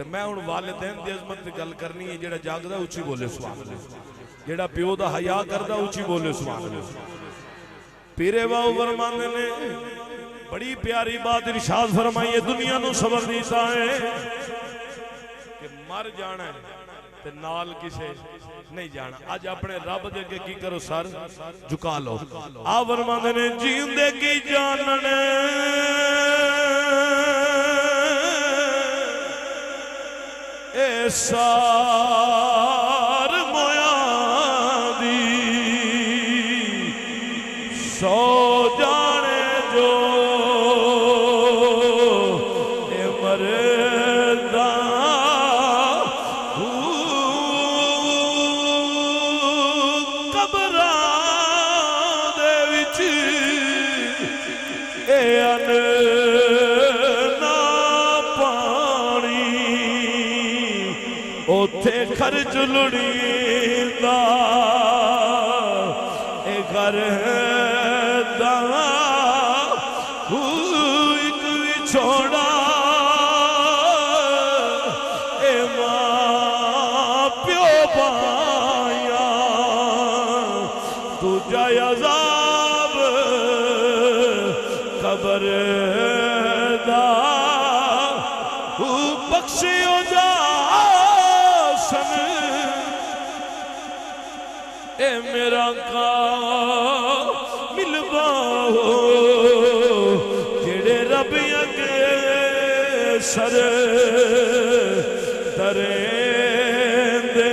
تے میں ہن والدین دی عظمت دی گل کرنی ہے جڑا جاگدا اونچی بولے سبحان اللہ جڑا پیو دا حیا کردا اونچی بولے سبحان اللہ پیرے واؤ فرماندے نے بڑی پیاری بات ارشاد فرمائی ہے دنیا نو صبر دیتا ہے کہ مر جانا ہے تے نال کسے نہیں جانا آج اپنے رب دے کے کی کرو سر جھکا لو آ فرماندے نے جیندے کی جاننے اے سار مویا دی سو جانے جو اے مردہ قبران دے وچ اے ان اوتھے خرچ لڑیندہ اے گھر دا ایک بھی چھوڑا اے ماں پیو پایا تجھا عذاب قبر دا بخشیو جا اے میرا کامل باہو جڑے رب اگے سر دریں دے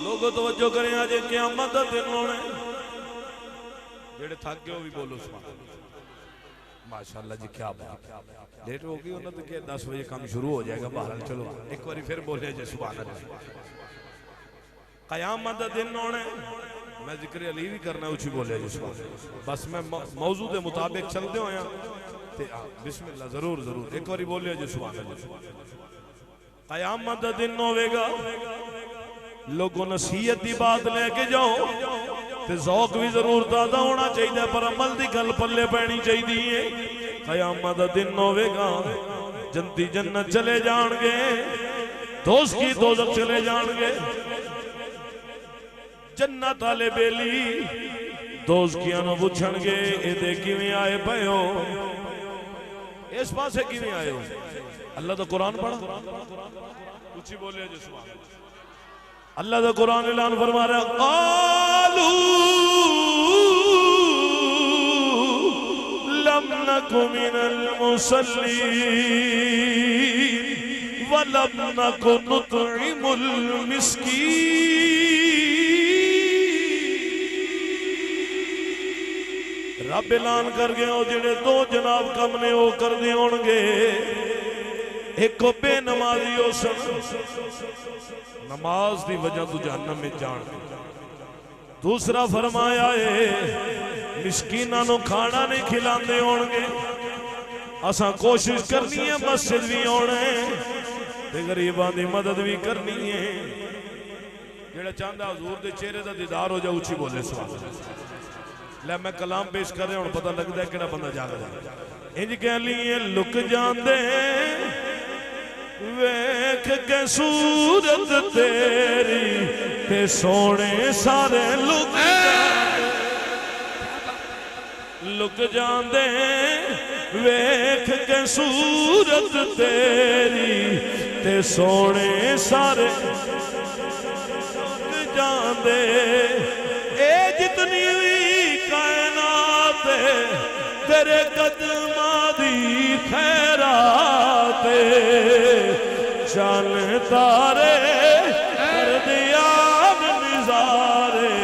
لوگوں توجہ کریں آج قیامت دا دن ہونا ہے جڑے تھک گئے ہو بھی بولو سبحان اللہ ماشاءاللہ جی کیا بات لیٹ ہو گئی انہوں نے کہ 10 بجے کام شروع ہو جائے گا بہرحال چلو ایک باری پھر بولے جی سبحان اللہ قیامت دا دن ہونا ہے میں ذکر علی بھی کرنا اچھی بولے جی سبحان اللہ بس میں موضوع دے مطابق چل دے ہو یہاں بسم اللہ ضرور ضرور ایک باری بولے جی سبحان اللہ قیامت دا دن ہوئے گا لوگوں نصیحت دی بات لے کے جاؤ تے ذوق بھی ضرور دادا ہونا چاہیے پر عمل دی گل پلے پہنی چاہیے قیامت دا دن ہوئے گا جنتی جنت چلے جان گے دوست کی دوزخ چلے جان گے جنت آلے بیلی دوست کیا نو پوچھن گے اے دے کیویں آئے پہو اس پاس سے کیویں آئے ہو اللہ دا قرآن پڑھا کچھ ہی بولے جو سبحان اللہ دا قرآن اعلان فرما رہا قالوا لم نک من المصلین ولم نک نطعم المسکین رب اعلان کر گئے ہو جنہیں دو جناب کم نے ہو کر دے ہونگے ایک کو بے نمازی ہو سن نماز دی وجہ تو جہنم میں جان دوسرا فرمایا ہے مسکینہ نو کھانا نہیں کھلاندے ہونگے اساں کوشش کرنی ہے مسجد بھی ہونے تے غریبان دی مدد بھی کرنی ہے جڑا چاندہ حضور دے چہرے دا دیدار ہو جا اچھی بولے سوال لے میں کلام پیش کر رہے ہوں پتہ لگتا ہے کیڑا بندہ جاگ رہا انج کہہ لیے لک جان دے ویکھ کے صورت تیری تے سونے سارے لک جان دے ویکھ کے صورت تیری تے سونے سارے لک جان دے اے جتنی ہوئی کائنات تیرے قدماں دی خیرات چل تارے کر دیا نظارے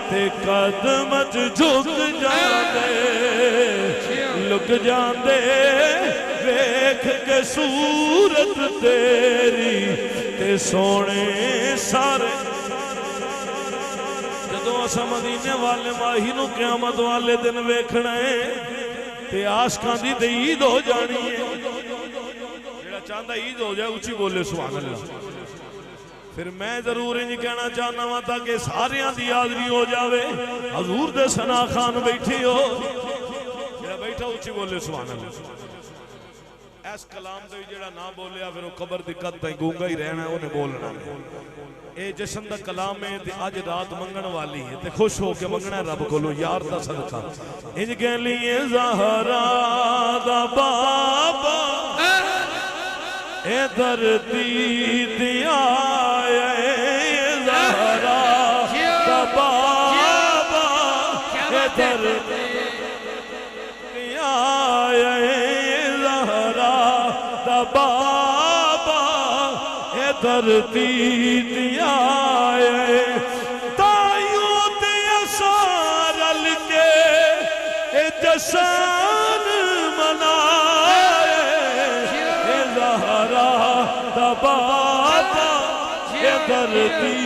تے قدمت جھک جاندے لک جاندے ویکھ کے صورت تیری تے سونے سارے جدوں اسا مدینے والے ماہی نو قیامت والے دن ویکھنا ہے تے عاشقاں دی تے عید ہو جانی ہے جڑا چاہندا عید ہو جائے اونچی بولے سبحان اللہ پھر میں ضرور انج کہنا چاہنا ہوں تاکہ ساریاں دی حاضری ہو جاوے حضور دے ثنا خان بیٹھی ہو جڑا بیٹھا اچھی بولے سبحان اللہ اس کلام دے جڑا نہ بولیا پھر وہ قبر دی قد تائیں گونگا ہی رہنا ہے انہیں بولنا اے جسم دا کلام ہے تے اج رات منگن والی ہے تے خوش ہو کے منگنا ہے رب کولو یار دا صدقہ انج کہہ لیے زہرا دا بابا اے دردی دیا زہرا دا بابا اے دردی دیا زہرا دا بابا اے دردی دیا تائیوں دیا سارل کے اے جشن منائے اے زہرا دا بابا اے دردی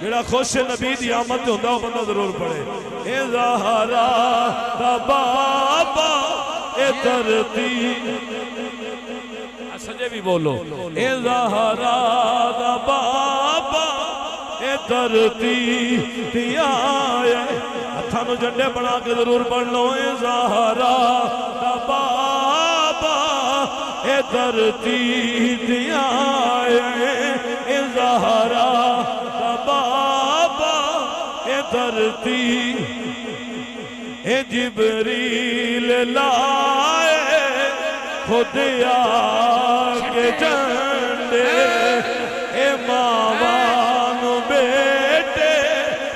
جڑا خوش نبی دی آمد ہوندہ وہ بندہ ضرور پڑھے اے زہرا دا بابا اے دردی سجے بھی بولو اے زہرا دا بابا اے دردی دیا ہتھانو جنڈے بنا کے ضرور پڑھ لو اے زہرا دا بابا اے دردی دیا اے زہرا دا بابا اے دردی اے جبریل لائے خود آکے جنڈے اے ماوان بیٹے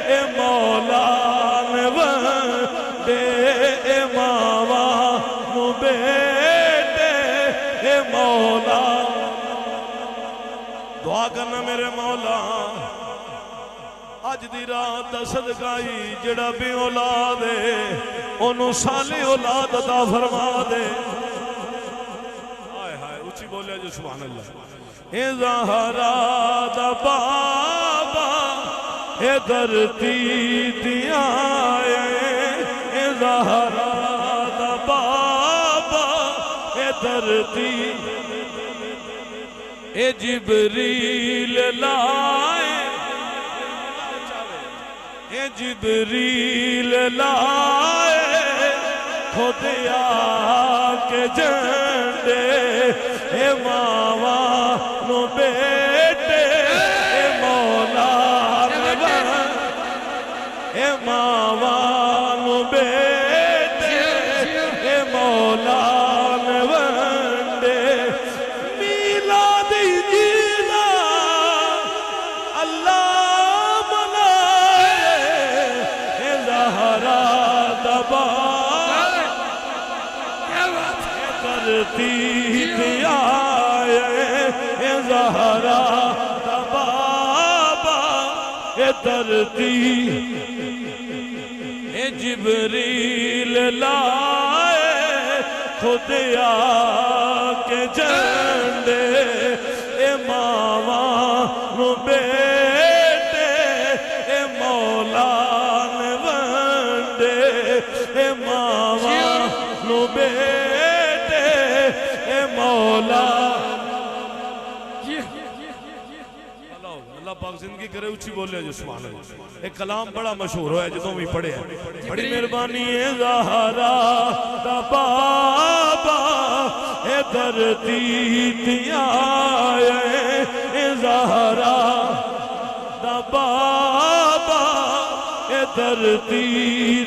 اے مولان وندے اے ماوان بیٹے اے مولان دعا کرنا میرے مولا اج دی رات دا صدقائی جڑا بھی اولاد ہے انہوں صالح اولاد عطا فرما دے اچھی بولے جو سبحان اللہ اے زہرا دا بابا اے دردی دیا اے زہرا دا بابا اے دردی اے جبریل لائے اے جبریل لائے خود آکے جنڈے اے ماوانو بیٹے اے مولان اے ماوانو بیٹے اے مولان ونڈے میلاد جینا اللہ منائے اے زہرا دبا دردی دیا اے زہرا دا بابا اے دردی اے جبریل لائے خود آکے جنڈے اے ماوانو بیٹے اے مولان ونڈے اے ماوانو بیٹے اے مولا اللہ پاک زندگی کرے اچھی بولے جو سبحان اللہ ایک کلام بڑا مشہور ہوا ہے جدوں بھی پڑھے ہیں بڑی مہربانی ہے زہرا دا بابا اے دردی دیا اے زہرا دا بابا اے دردی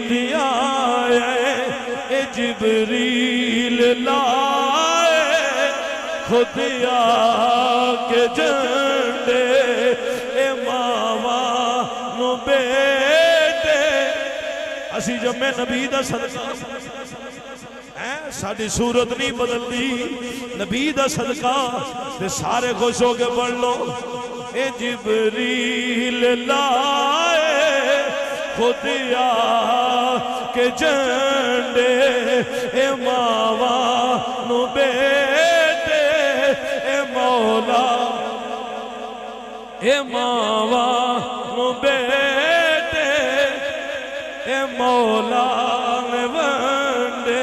دیا اے جبریل لائے خود آکے جنڈے اے ماوانو بیٹے اسی جمع نبی دا صدقہ ساڑھی صورت نہیں بدل دی نبی دا صدقہ تے سارے خوش ہو کے پڑھ لو اے جبریل لائے خود آکے جنڈے اے ماوانو بیٹے اے مولا اے ماوانو بیٹے اے مولا ونڈے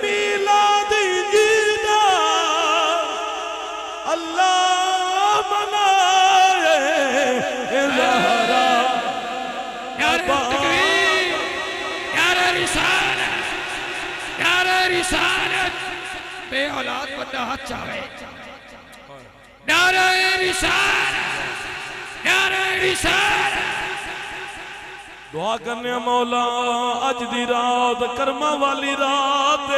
میلاد جینا اللہ رسالت بے اولاد بندہ ہاتھ چاہے نعرہ رسالت نعرہ رسالت دعا کرنے مولا اج دی رات کرما والی رات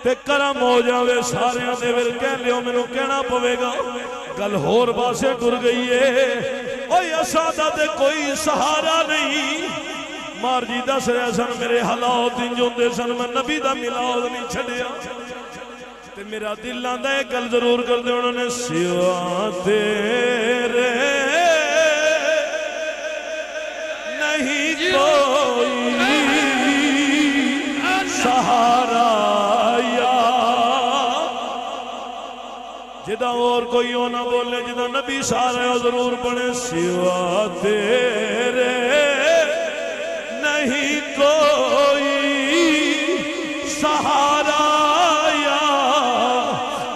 تے کرم ہو جاوے سارے دے ول کہہ لیو مینوں کہنا پوے گا گل ہور پاسے ٹر گئی ہے اوے اساں دا تے کوئی سہارا نہیں مار جی دس رہے سن میرے حالات انج ہوندے سن میں نبی دا میلاد نہیں چھڈیا تے میرا دل آندا ہے گل ضرور کر دے انہوں نے سوا تیرے نہیں کوئی سہارا یا جدا اور کوئی ہو نہ بولے جدا نبی سارے ضرور بنے سوا تیرے نہیں کوئی سہارا یا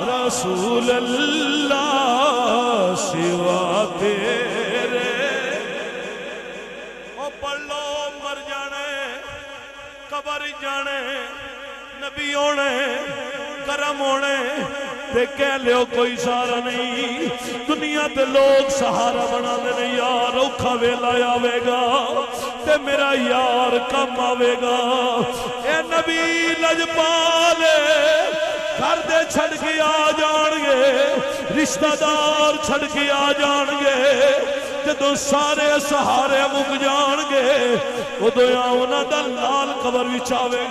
رسول اللہ سوا تیرے او پڑھ لو مر جانے قبر جانے نبی ہونے کرم ہونے تے کہہ لیو کوئی سہارا نہیں دنیا تے لوگ سہارا بنا دینے یار اوکھا ویلا آوے گا تے میرا یار کم آوے گا اے نبی لجپالے گھر دے چھڑ کے آ جان گے رشتہ دار چھڑ کے آ جان گے جدو سارے سہارے مک جان گے ادو آنا دا لال قبر وچ آوے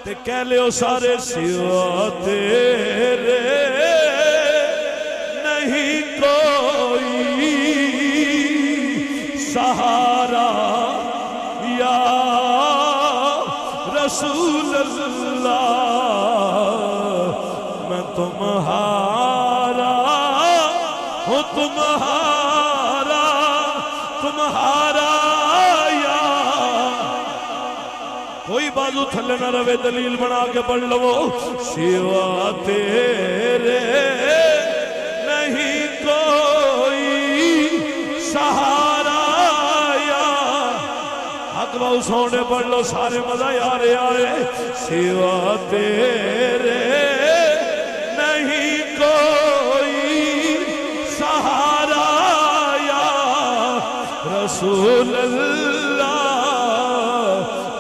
تے کہہ لیو سارے سوا تیرے نہیں کوئی سہارا یا رسول اللہ میں تمہارا ہوں تمہارا یا کوئی بازو تھلے نہ روے دلیل بنا کے پڑھ لو سوا تیرے نہیں کوئی سہارا یا حق باؤ سونے پڑھ لو سارے مزہ یارے آرے سوا تیرے نہیں کوئی سہارا یا رسول اللہ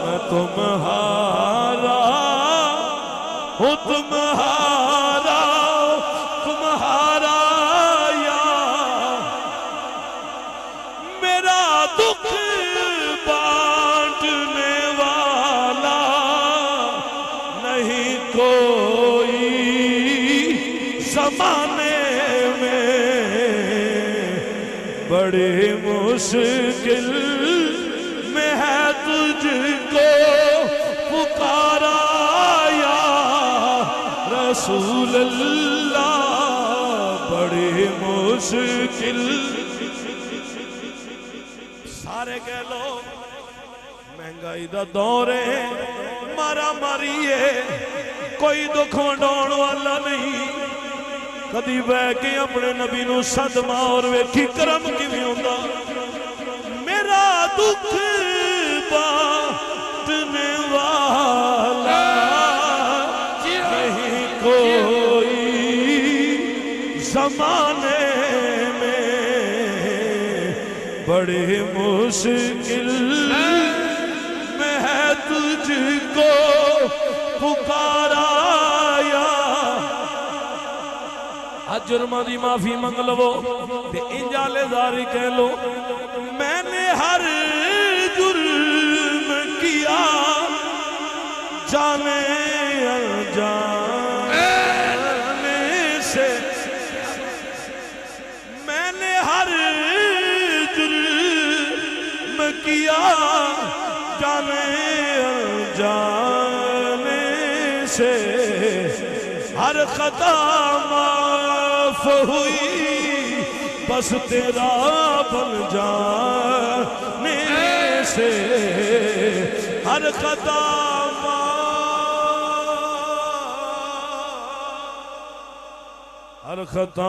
میں تمہارا ہوں تمہارا یا میرا دکھ بانٹنے والا نہیں کوئی زمانے میں بڑی مشکل میں ہے تجھ کو پکارا یا رسول اللہ بڑی مشکل سارے کہہ لو مہنگائی دا دور ہے مارا ماری ہے کوئی دکھ ونڈاؤن والا نہیں کدی بہ کے اپنے نبی نو صدمہ اور ویکھی کرم کیویں ہوندا میرا دکھ بانٹنے والا نہیں کوئی زمانے میں بڑی مشکل میں ہے تجھ کو پکارا یا جرمہ دی معافی منگ لو تے انجالے داری کہہ لو میں نے ہر جرم کیا جانے انجانے سے میں نے ہر جرم کیا جانے انجانے سے ہر خطا معاف ہوئی بس تیرا بن جانے سے ہر خطا ہر خطا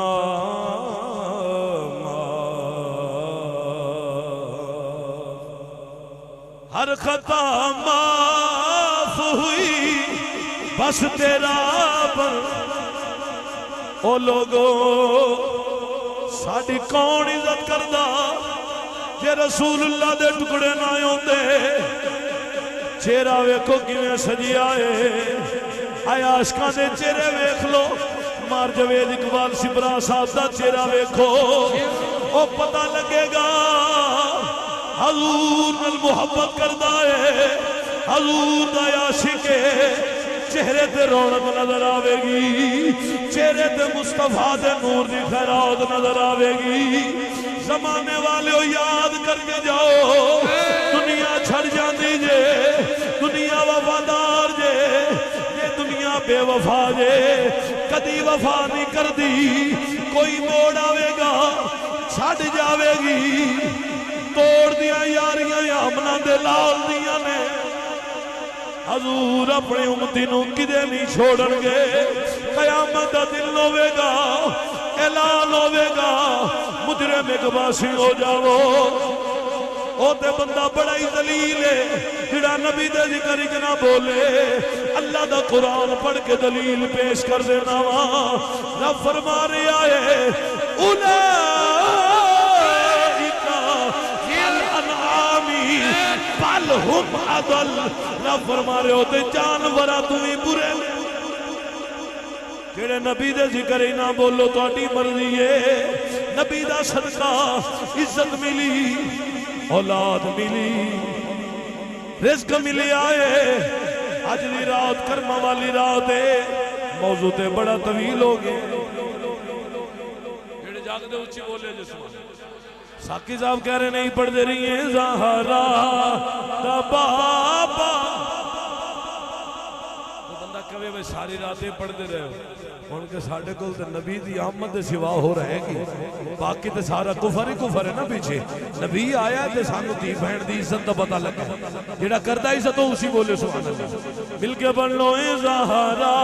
ہر خطا معاف ہوئی بس تیرا پر او لوگو ساڑی کون عزت کردہ جے رسول اللہ دے ٹکڑے نہ ہوندے چہرہ ویکھو کیویں سجی آئے آئے عاشقاں دے چہرے ویکھ لو مار جوید اقبال سبرا صاحب دا چہرہ ویکھو او پتہ لگے گا حضور نال محبت کردہ ہے حضور دا عاشق ہے چہرے تے رونق نظر آوے گی چہرے تے مصطفیٰ دے نور دی خیرات نظر آوے گی زمانے والے ہو یاد کر کے جاؤ دنیا چھڑ جاندی جے دنیا وفادار جے یہ دنیا بے وفا جے کدی وفا نہیں کر دی کوئی موڑ آوے گا چھڑ جاوے گی توڑ دیا یاریاں یامنا دے لال دیا نے حضور اپنے امتی نو کدے نہیں چھوڑن گے قیامت دا دل ہوے گا اعلان ہوے گا مجرم اقباسی ہو جاؤ او تے بندہ بڑا ہی دلیل ہے جڑا نبی دے ذکر نہ بولے اللہ دا قرآن پڑھ کے دلیل پیش کر دینا رب فرما رہا ہے اولئک الانعام بل ہم اضل رب فرما رہے ہوتے جانورہ تمہیں برے جڑے نبی دے ذکر ہی نہ بولو تو اٹی مرضی ہے نبی دا صدقہ عزت ملی اولاد ملی رزق ملی آئے آج دی رات کرمہ والی رات ہے موضوع تے بڑا طویل ہو گئے جڑے جاگ دے اچھی بولے جس ساکی صاحب کہہ رہے نہیں پڑھ دے رہی ہیں زہرا دا بابا وہ بندہ کبھی میں ساری راتیں پڑھ دے رہے ہو ان کے ساڑھے کل تے نبی دی آمد دے سوا ہو رہے گی باقی تے سارا کفر ہی کفر ہے نا پیچھے نبی آیا تے سانو تی بہن دی عزت دا پتہ لگا جیڑا کردہ عزت ہو اسی بولے سبحان اللہ مل کے پڑھ لو زہرا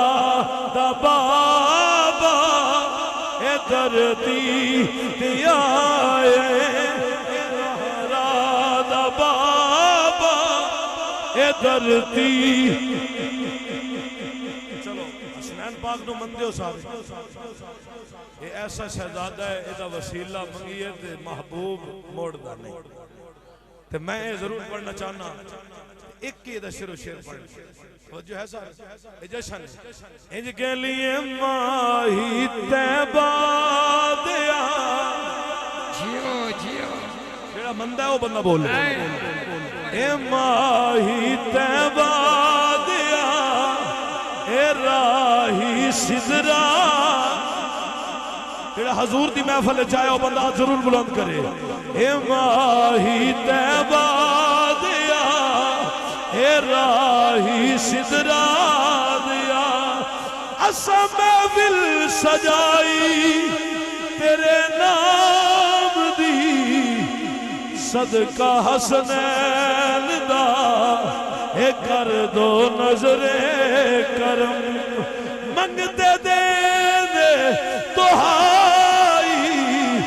دا بابا اے دردی دیا زہرا دا بابا اے دردی پاک نو مندے ہو سارے یہ ایسا شہزادہ ہے ایدہ وسیلہ منگی ہے تے محبوب موڑ دا نہیں تے میں ضرور پڑھنا چاہنا ایک کی ایدہ شیر و شیر پڑھنا توجہ ہے سارے یہ جشن ہے انج کے لیے ماہی تیبہ دیا جیو جیو جیڑا مندہ ہے وہ بندہ بولے اے ماہی تیبہ دیا اے راہی سدرا جڑا حضور دی محفل چاہے وہ بندہ ضرور بلند کرے اے ماہی تیبہ دیا اے راہی سدرا دیا اسا محفل سجائی تیرے نام دی صدقہ حسنین دا اے کر دو نظر کرم منگتے دے دہائی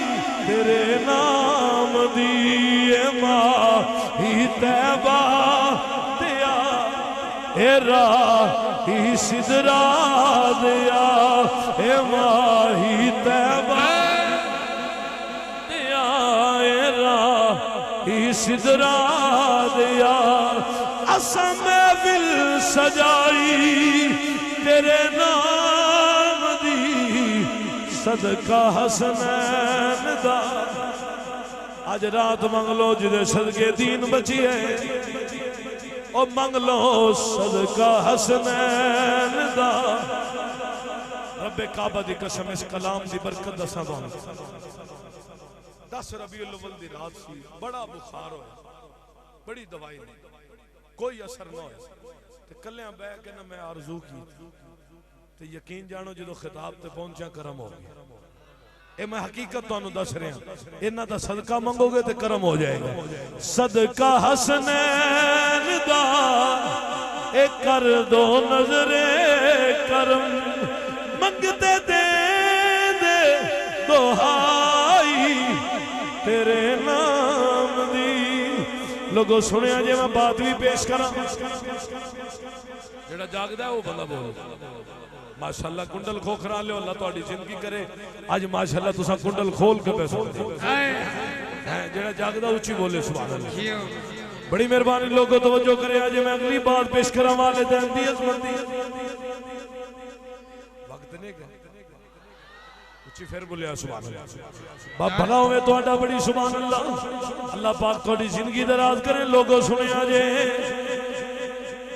تیرے نام دی اے ماہی تیبہ دیا اے راہی سدرا دیا اے ماہی تیبہ دیا اے راہی سدرا دیا اسا محفل سجائی تیرے نام دی صدقہ حسنین دا آج رات منگلو جدے صدقے دین بچی ہے او منگلو صدقہ حسنین دا رب کعبہ دی قسم اس کلام دی برکت دسا دوں 10 ربیع الاول دی رات سی بڑا بخار ہوئے بڑی دوائی نہیں کوئی اثر نہ ہوئے تو کلیاں بے کے نہ میں آرزو کی تو یقین جانو جدو خطاب تے پہنچا کرم ہو گیا اے میں حقیقت تو انہوں دس رہے ہیں انہاں دا صدقہ منگو گے تو کرم ہو جائے گا صدقہ حسنین دا اے کر دو نظر کرم منگتے دے دے دہائی تیرے نام دی لوگوں سنے آجے میں بات بھی پیش کرا جڑا جاگدا ہے وہ بندہ بول ماشاءاللہ کنڈل کھوکھرا لے اللہ تہاڈی زندگی کرے اج ماشاءاللہ تساں کنڈل کھول کے پیسے جڑا جاگدا اونچی بولے سبحان اللہ بڑی مہربانی لوگوں توجہ کرے آج میں اگلی بات پیش کراں والدین دی عظمت دی وقت نہیں گیا اونچی پھر بولیا سبحان اللہ باپ بھلا ہوے تہاڈا بڑی سبحان اللہ اللہ پاک تہاڈی زندگی دراز کرے لوگوں سنیا جے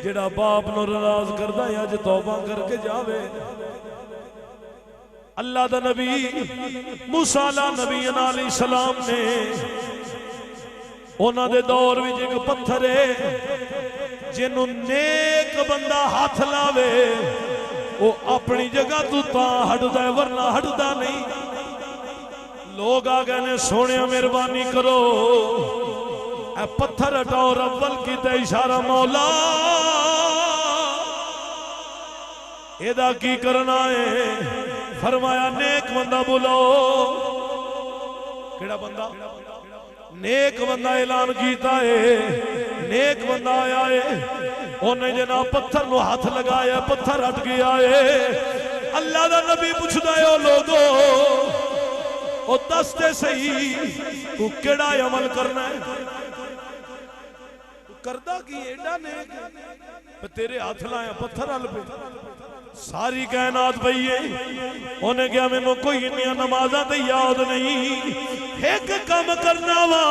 جڑا باپ نو ناراض کردا ہے اج توبہ کر کے جاوے اللہ دا نبی موسیٰ نبی علیہ السلام نے انہاں دے دور وچ ایک پتھر ہے جنوں نیک بندہ ہاتھ لاوے وہ اپنی جگہ تو تاں ہٹدا ہے ورنہ ہٹدا نہیں لوگ آ گئے نے سونے مہربانی کرو اے پتھر ہٹاؤ اول کیتا اشارہ مولا ایدہ کی کرنا ہے فرمایا نیک بندہ بلاؤ کیڑا بندہ نیک بندہ اعلان کیتا ہے نیک بندہ آیا ہے انہیں جناب پتھر نو ہاتھ لگایا پتھر ہٹ گیا ہے اللہ دا نبی پوچھدا ہے او لوگو او دستے صحیح تو کیڑا عمل کرنا ہے کردہ کی ایڈا نیک تیرے ہاتھ لائیں پتھر ہل پہ ساری کائنات بھئیے انہیں کیا میں نو کوئی انہیں نمازہ تے یاد نہیں ایک کم کرنا وا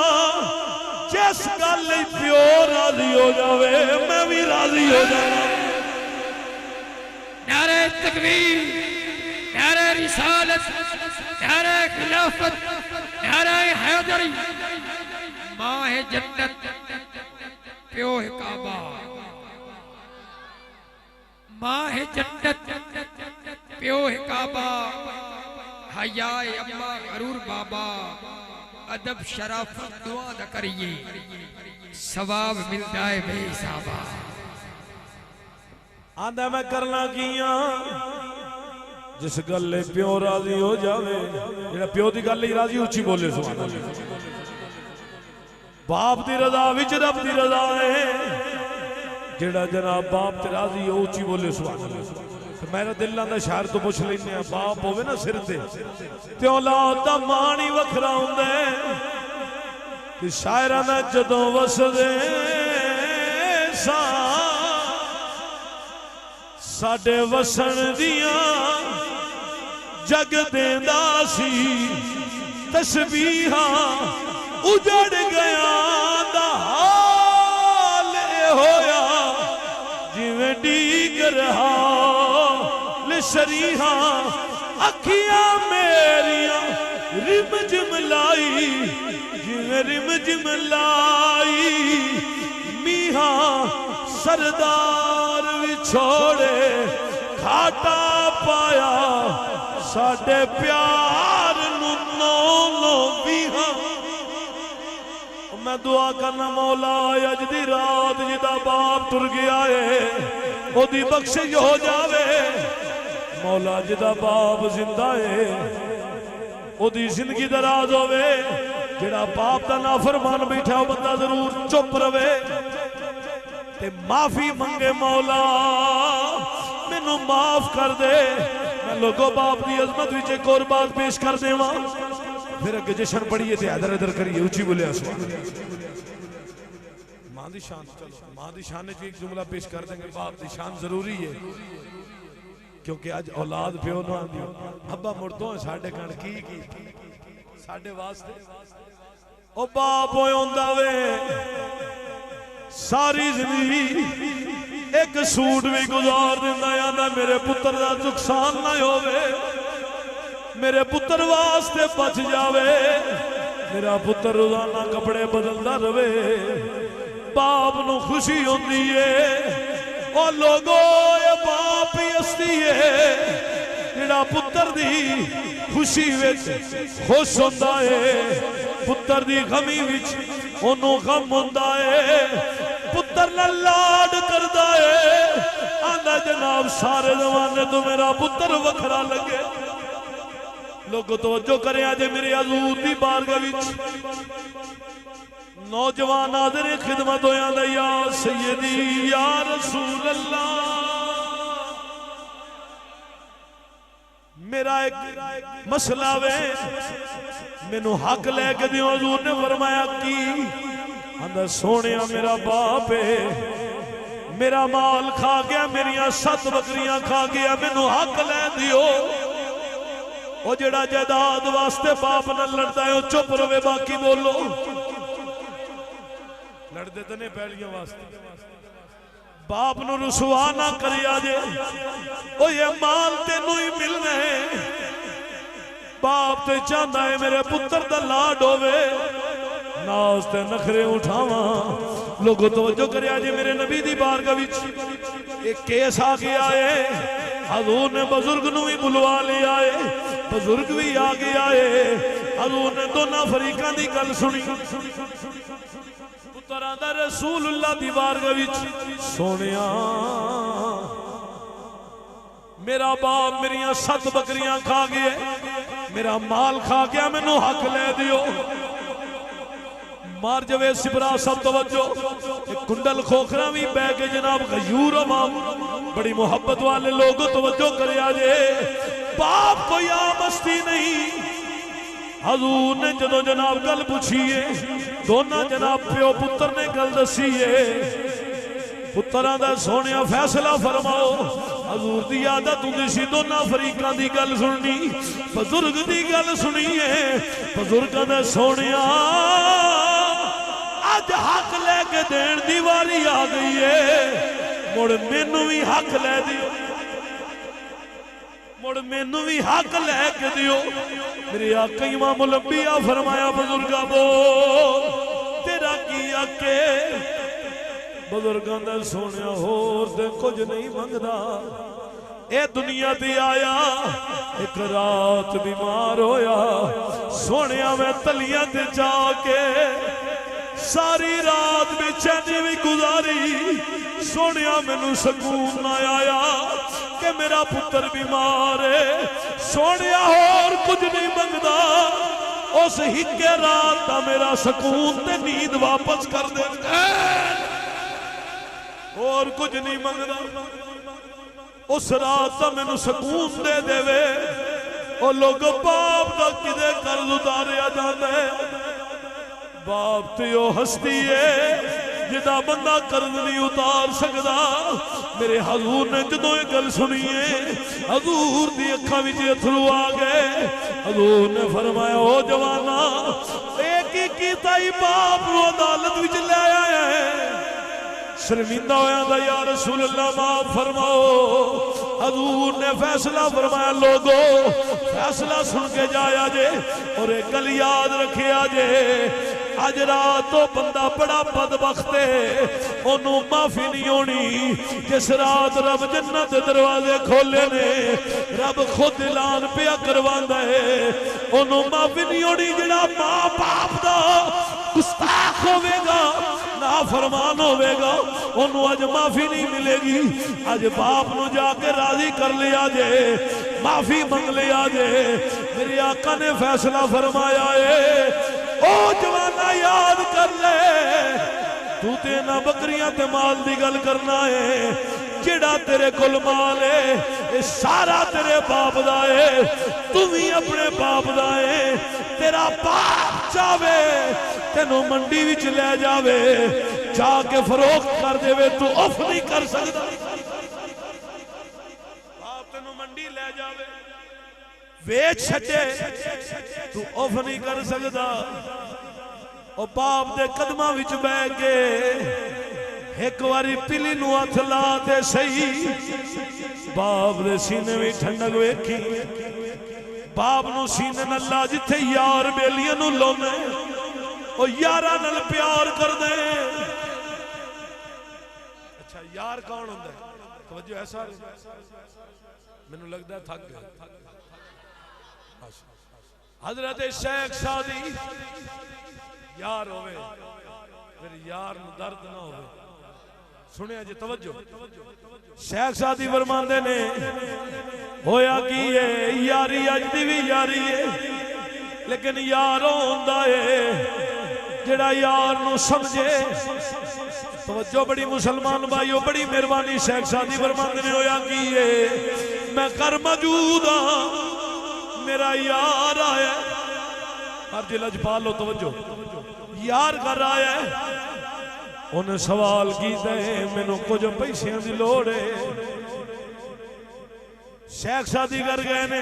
جس گل لئی پیو راضی ہو جاوے میں بھی راضی ہو جاواں نعرہ تکبیر نعرہ رسالت نعرہ خلافت نعرہ حیدری ماہ جنت پیو کعبہ ماہ جنت پیو کعبہ حیاء اماں غرور بابا ادب شرافت دعا نہ کریے ثواب ملتا ہے بے حسابہ آندھا میں کرنا کیاں جس گلے پیو راضی ہو جاوے جڑا پیو دی گلے راضی اونچی بولے سبحان اللہ باپ دی رضا وچ رب دی رضا ہے جڑا جناب باپ تے راضی ہو اونچی بولے سبحان اللہ میرا دل آندا شاعر تو پوچھ لینے ہیں باپ ہوے نا سر تے اولاد دا مانی وکھرا ہوندا ہے کہ شاعراں دا جدوں وسدے ساڈے وسن دیاں جگ دیندا سی تسبیحاں اجڑ گیا دا حال ہویا جویں ڈیگر حال شریحاں اکھیاں میریاں رم جم لائی جویں رم جم لائی میہاں سردار بھی چھوڑے کھاٹا پایا ساڈے پیار نو نو بیہاں میں دعا کرنا مولا اج دی رات جدا باپ ٹر گیا ہے او دی بخشش ہو جاوے مولا جدا باپ زندہ ہے او دی زندگی دراز ہوئے جڑا باپ دا نافرمان بیٹھا ہو بندہ ضرور چپ روے تے معافی منگے مولا مینوں معاف کر دے میں لوگوں باپ دی عظمت وچ ایک اور بات پیش کر دے ماں پھر اگے جشن پڑھیے تے ادھر ادھر کریے اونچی بولے سبحان اللہ ماں دی شان چلو ماں دی شان وچ ایک جملہ پیش کر دیں گے باپ دی شان ضروری ہے کیونکہ آج اولاد پیو نو آندی ابا مردوں ساڈے کن کی ساڈے واسطے او باپ ہوئے ہوندا وے ساری زندگی ایک سوٹ بھی گزار دیندا آندا میرے پتر دا نقصان نہ ہوے میرے پتر واسطے بچ جاوے میرا پتر روزانہ کپڑے بدلدا رہے باپ نو خوشی ہوندی ہے او لوگو اے باپ ہی ہستی ہے جڑا پتر دی خوشی وچ خوش ہوندا ہے پتر دی غمی وچ اونوں غم ہوندا ہے پتر نال لاڈ کردا ہے آندا جناب سارے زمانے تو میرا پتر وکھرا لگے لوگوں توجہ کریں آجے میرے حضور دی بارگاہ وچ نوجوان حاضر خدمت ہویاں دا یا سیدی یا رسول اللہ میرا ایک مسئلہ وے مینوں حق لے کے دیو حضور نے فرمایا کی اندر سونیا میرا باپ ہے میرا مال کھا گیا میریاں 7 بکریاں کھا گیا مینوں حق لے دیو او جڑا جائیداد واسطے باپ نہ لڑدا ہے او چپ رہے باقی بولو لڑدے تے نے پہلیاں واسطے باپ نو رسوا نہ کریا جے او یہ مال تینوں ہی ملنا ہے باپ تے چاہتا ہے میرے پتر دا لاڈ ہووے ناز تے نخرے اٹھاواں لوگوں توجہ کریا جے میرے نبی دی بارگاہ وچ ایک کیس آ گیا ہے حضور نے بزرگ نو ہی بلوا لیا ہے بزرگ بھی آ گیا ہے حضور نے دونوں فریقاں دی گل سنی پتر آندا رسول اللہ دی بارگاہ وچ سونیا میرا باپ میریاں 7 بکریاں کھا گئے میرا مال کھا گیا مینوں حق لے دیو مار جوے سبرا سب توجہ ایک کنڈل کھوکھرا بھی بہ کے جناب غیور امام بڑی محبت والے لوگ توجہ کرے آجے باپ کوئی آمستی نہیں حضور نے جدو جناب گل پوچھئے دونہ جناب پیو پتر نے گل دسیئے پتران دا سونیا فیصلہ فرماؤ حضور دی عادت ہوندی سی دونوں فریقاں دی گل سننی بزرگ دی گل سنیے بزرگاں دا سونیا آج حق لے کے دین دی واری آ گئی ہے مڑ مینوں بھی حق لے دیو مڑ مینوں بھی حق لے کے دیو میرے آقا امام الانبیاء فرمایا بزرگا بول تیرا کی آکے بزرگاں دا سونیا ہور دے کچھ نہیں منگدا اے دنیا تے آیا ایک رات بیمار ہویا سونیا میں تلیاں تے جا کے ساری رات بے چینی بھی گزاری سونیا مینوں سکون نہ آیا کہ میرا پتر بیمار ہے سونیا اور کچھ نہیں منگدا اس ہکے رات دا میرا سکون تے نیند واپس کر دے اور کچھ نہیں منگدا اس رات تا مینوں سکون دے دے وے او لوگ باپ دا کدے قرض اتاریا جاندا ہے باپ تے او ہستی ہے جدا بندہ قرض نہیں اتار سکدا میرے حضور نے جدوں یہ گل سنی ہے حضور دی اکھاں وچ اتھرو آ گئے حضور نے فرمایا او جوانا ایک ہی کیتا ہی باپ نو عدالت وچ لے آیا ہے شرمندہ ہویا دا یا رسول اللہ معاف فرماؤ حضور نے فیصلہ فرمایا لوگو فیصلہ سن کے جایا جے اور ایک گل یاد رکھیا جے آج رات تو بندہ بڑا بدبخت ہے انہوں معافی نہیں ہونی جس رات رب جنت دروازے کھولے نے رب خود اعلان پیا کرواندہ ہے انہوں معافی نہیں ہونی جڑا ماں باپ دا گستاخ ہوئے گا نافرمان ہوئے گا انہوں آج معافی نہیں ملے گی آج باپ نو جا کے راضی کر لیا جے معافی منگ لیا جے میری آقا نے فیصلہ فرمایا ہے او جوانا یاد کر لے تو تینا بکریاں تے مال دی گل کرنا ہے جڑا تیرے کل مال ہے یہ سارا تیرے باپ دا ہے تم ہی اپنے باپ دا ہے تیرا باپ چاہوے تینوں منڈی وچ لے جاوے جا کے فروخت کر دے وے تو اف نہیں کر سکتا باپ تینوں منڈی لے جاوے ویچ چھٹے تو اف نہیں کر سکتا اور باپ دے قدمہ وچ بے کے ایک واری پلی نو ہاتھ لا دے صحیح باپ دے سینے میں ٹھنڈک ویکھی باپ نو سینے نہ لا جتھے یار بیلیاں نو لونے اور یارہ نل پیار کر دے اچھا یار کون ہوندہ ہے توجہ ایسا میں نے لگ دا تھک گیا حضرت شیخ سادی یار ہوئے پھر یار نو درد نہ ہوئے سنیا جی توجہ شیخ سادی فرماندے نے ہویا کی ہے یاری اج دی بھی یاری ہے لیکن یاروں ہوندہ ہے جڑا یار نو سمجھے توجہ بڑی مسلمان بھائیو بڑی مہربانی شیخ سادی فرماندے نے ہویا کی ہے میں کر موجود ہاں میرا یار آیا ہر جی لجپال لو توجہ یار گھر آیا انہیں سوال کیتا ہے مینوں کچھ پیسیاں دی لوڑ ہے شیخ شادی کر گئے نے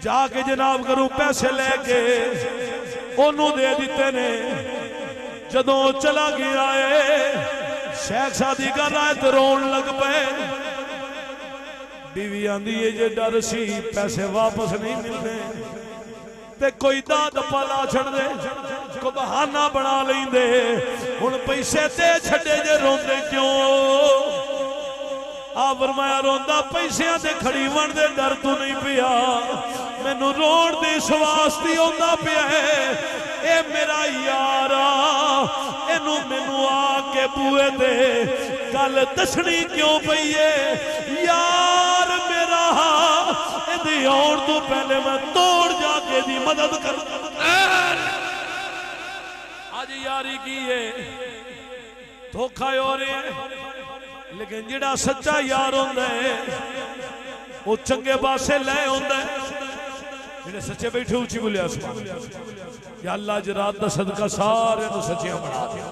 جا کے جناب کروں پیسے لے کے انہوں دے دیتے نے جدوں چلا گیا ہے شیخ شادی کر رہا ہے تو رون لگ پے بیوی آندھی ہے جے ڈر سی پیسے واپس نہیں ملنے تے کوئی داد پالا چھڑ دے کو بہانہ بنا لیں دے ان پیسے تے چھڑے جے روندے کیوں آپ فرمایا روندہ پیسے تے کھڑی ون دے ڈر تو نہیں پیا میں نو روڑ دے سواستی ہوندہ پیا ہے اے میرا یارا اینو مینو آکے بوئے دے گل دسنی کیوں پئیے یار میرا دی اور تو پہلے میں توڑ جا کے دی مدد کر آج یاری کی ہے دھوکھا ہو رہے ہیں لیکن جڑا سچا یار ہوندہ ہے وہ چنگے باسے لے ہوندہ ہے جنہیں سچے بیٹھے اچھی بولیا سبحان یا اللہ جرات دا صدقہ سارے تو سچیاں بڑھا دیا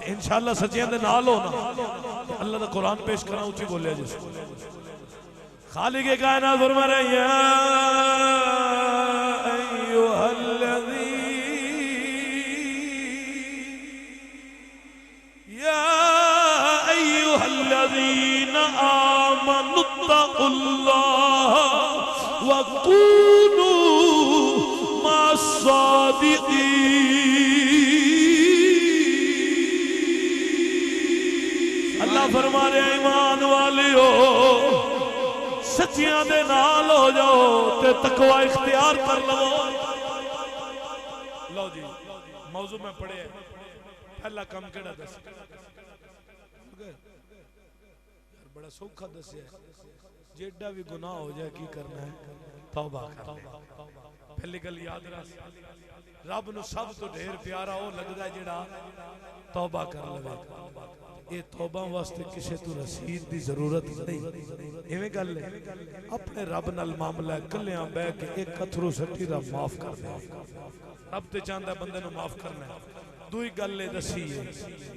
انشاءاللہ سچیاں دے نال ہونا اللہ دا قرآن پیش کرنا اچھی بولیا جس خالق کائنات فرما رہے ہیں ایوہ الذی یا ایوہ الذین آمنوا اتقوا اللہ وَكُونُوا مَعَ الصَّادِقِينَ اللہ فرما رہے ایمان والے ہو سچیاں دے نال ہو جاؤ تے تقوی اختیار کر لو لو جی موضوع میں پڑھے ہیں پہلا کم کڑا دس بڑا سوکھا دس ہے جیڈا بھی گناہ ہو جائے کی کرنا ہے توبہ کرنا ہے پہلی گل یاد رہا رب نو سب تو ڈھیر پیارا ہو لگتا ہے جیڑا توبہ کر لے یہ توبہ واسطے کسے تو رسید دی ضرورت نہیں ایویں گل ہے اپنے رب نال معاملہ کلیاں بے کے ایک اتھرو سٹی رب معاف کر دے رب تے چاہتا ہے بندے نو معاف کرنا ہے دوئی گل لے دسی ہے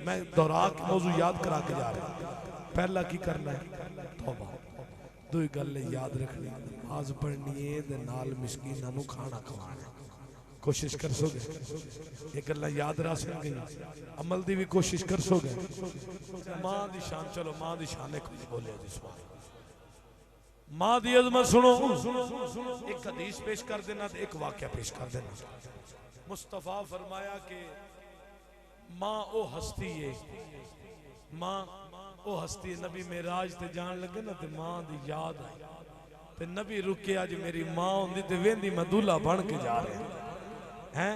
میں دورا کے موضوع یاد کرا کے جا رہا ہوں پہلا کی کرنا ہے توبہ دوئی گل لے یاد رکھنی نماز پڑھنی ہے دے نال مسکیناں نو کھانا کھوانا کوشش کر سو گے ایک اللہ یاد رہ سکیں گے عمل دی بھی کوشش کر سو گے ماں دی شان چلو ماں دی شانے کو بولے جس وقت ماں دی عظمت سنو ایک حدیث پیش کر دینا ایک واقعہ پیش کر دینا مصطفیٰ فرمایا کہ ماں او ہستی ہے ماں او ہستی نبی معراج تے جان لگے نا تے ماں دی یاد آئی تے نبی رکے آج میری ماں ہوندی تے ویندی میں دولہ بن کے جا رہے ہیں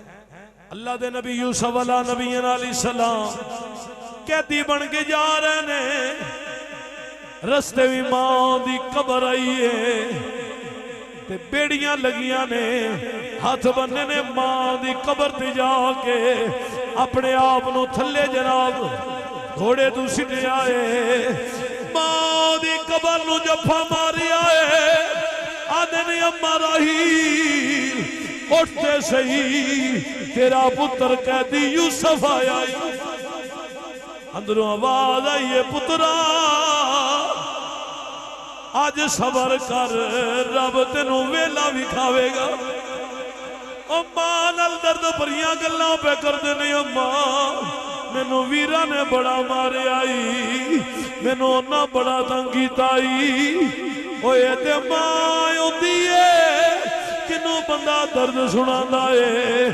اللہ دے نبی یوسف علیہ نبی علیہ السلام قیدی بن کے جا رہے ہیں رستے بھی ماں دی قبر آئی ہے تے بیڑیاں لگیاں نے ہاتھ بننے نے ماں دی قبر تے جا کے اپنے آپ نو تھلے جناب گھوڑے تو سٹے آئے ماں دی قبر نو جفا ماری آئے آدھے نے اممہ راہیل اٹھتے سہی تیرا پتر قیدی یوسف آیا اندروں آواز آئیے پترا آج صبر کر رب تینوں ویلا بھی کھاوے گا اماں نال درد بھریاں گلاں پہ کر دینے اماں مینوں ویرا نے بڑا مارے آئی مینوں نہ بڑا تنگی تائی اوے تے ماں ہوندی ہے کنوں بندہ درد سناندا ہے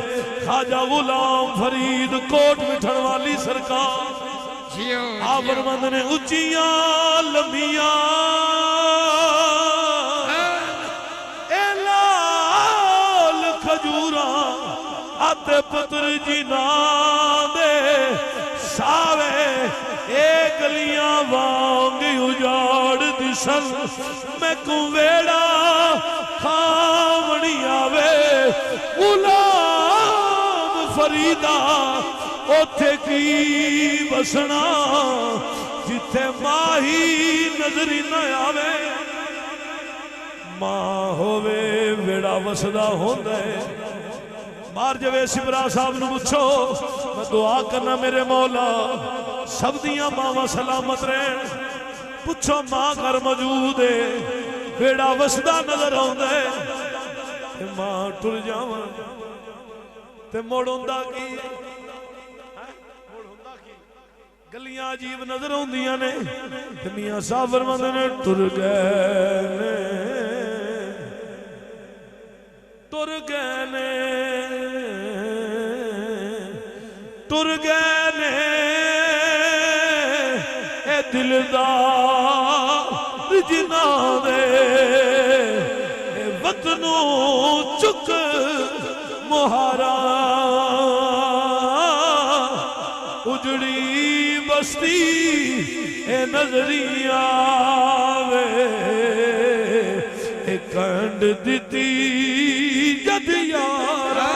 خواجہ غلام فرید کوٹ مٹھن والی سرکار آبرمند نے اچیاں لمیاں اے لال کھجوراں آتے پتر جینا دے ساوے اے گلیاں وانگی اجاڑ دسن میں کو ویڑا کھاونی آوے غلام فریدہ اوتھے کی بسنا جتے ماہی نظری نہ آوے ماں ہووے ویڑا وسدا ہوندا ہے مار جوے سبرا صاحب نو پوچھو میں دعا کرنا میرے مولا سب دیاں ماں سلامت رہن پوچھو ماں گھر موجود ہے ویڑا وسدا نظر آوندا ہے تے ماں ٹر جاواں تے موڑ ہوندا کی گلیاں عجیب نظر ہوندیاں نے تے میاں صاحب فرماندے نے ٹر گئے ٹر گئے نے اے دلدار جنا دے اے وطنوں چک مہارا اجڑی بستی اے نظری آوے اے کنڈ دیتی جد یارا